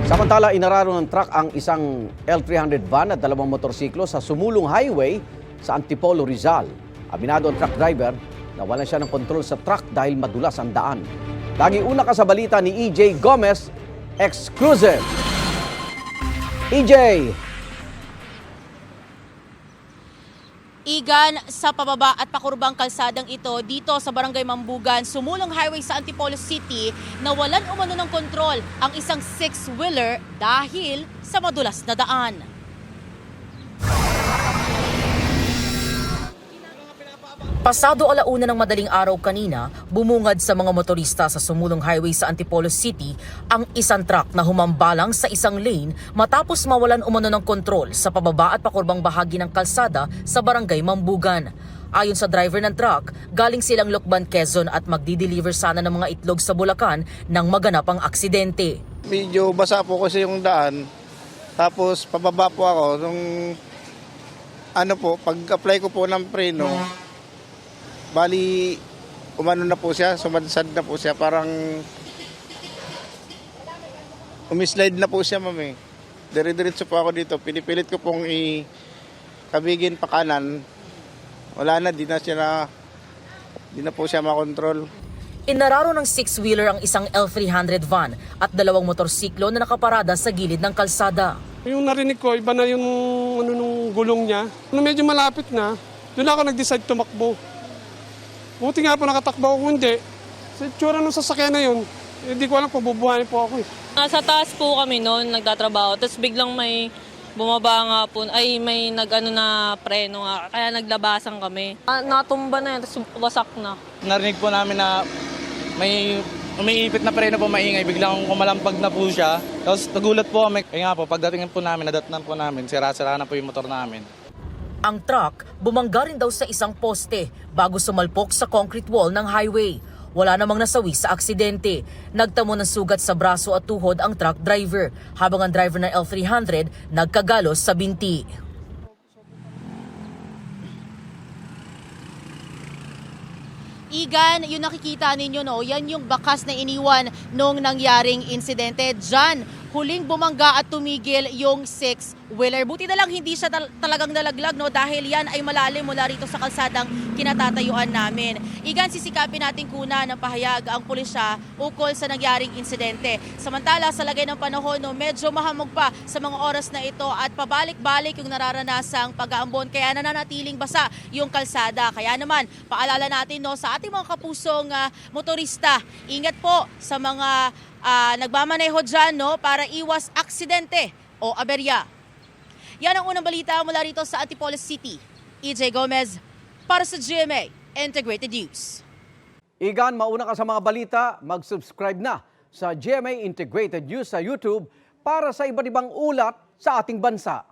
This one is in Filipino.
Samantala, inararo ng truck ang isang L300 van at dalawang motorsiklo sa sumulong highway sa Antipolo, Rizal. Aminado ang truck driver na wala siya ng kontrol sa truck dahil madulas ang daan. Lagi una ka sa balita ni EJ Gomez, exclusive. EJ! Igan, sa pababa at pakurbang kalsadang ito dito sa Barangay Mambugan, sumulong highway sa Antipolo City na walan umano ng kontrol ang isang six-wheeler dahil sa madulas na daan. Pasado alauna ng madaling araw kanina, bumungad sa mga motorista sa sumulong highway sa Antipolo City ang isang truck na humambalang sa isang lane matapos mawalan umano ng kontrol sa pababa at pakurbang bahagi ng kalsada sa Barangay Mambugan. Ayon sa driver ng truck, galing silang Lucban, Quezon at magdi-deliver sana ng mga itlog sa Bulacan nang maganap ang aksidente. Medyo basa po kasi yung daan, tapos pababa po ako nung pag-apply ko po ng preno. Bali, umano na po siya, sumadsad na po siya, parang umislide na po siya, ma'am. Dire-diretso po ako dito, pinipilit ko pong ikabigin pa kanan. Wala na, di na po siya makontrol. Inararo ng six-wheeler ang isang L300 van at dalawang motorsiklo na nakaparada sa gilid ng kalsada. Yung narinig ko, iba na yung nung gulong niya. Nung medyo malapit na, doon ako nag-decide tumakbo. Buti nga po nakatakbo ako, kung hindi. Sa itsura ng sasakyan na yun, hindi ko alam kung bubuhayin po ako. Nasa taas po kami noon, nagtatrabaho. Tapos biglang may bumaba nga po, may na preno nga. Kaya naglabasan kami. Natumba na yun, tapos wasak na. Narinig po namin na may umiipit na preno po maingay. Biglang kumalampag na po siya. Tapos nagulat po kami. Kaya nga po, pagdating po namin, nadatnan po namin, sira-sira na po yung motor namin. Ang truck bumangga rin daw sa isang poste bago sumalpok sa concrete wall ng highway. Wala namang nasawi sa aksidente. Nagtamo ng sugat sa braso at tuhod ang truck driver, habang ang driver ng L300 nagkagalos sa binti. Igan, yung nakikita ninyo, no, yan yung bakas na iniwan nung nangyaring insidente. Diyan, huling bumangga at tumigil yung six-wheeler. Buti na lang hindi siya talagang nalaglag, no, dahil yan ay malalim mula rito sa kalsadang kinatatayuan namin. Igan, sisikapin natin kuna ng pahayag ang pulisya ukol sa nangyaring insidente. Samantala, sa lagay ng panahon, no, medyo mahamog pa sa mga oras na ito at pabalik-balik yung nararanasang pag-aambon, kaya nananatiling basa yung kalsada. Kaya naman, paalala natin, no, sa ating mga kapusong motorista, ingat po sa mga nagmamaneho dyan, no, para iwas aksidente o aberya. Yan ang unang balita mula rito sa Antipolo City. EJ Gomez para sa GMA Integrated News. Igan, mauna ka sa mga balita, mag-subscribe na sa GMA Integrated News sa YouTube para sa iba't ibang ulat sa ating bansa.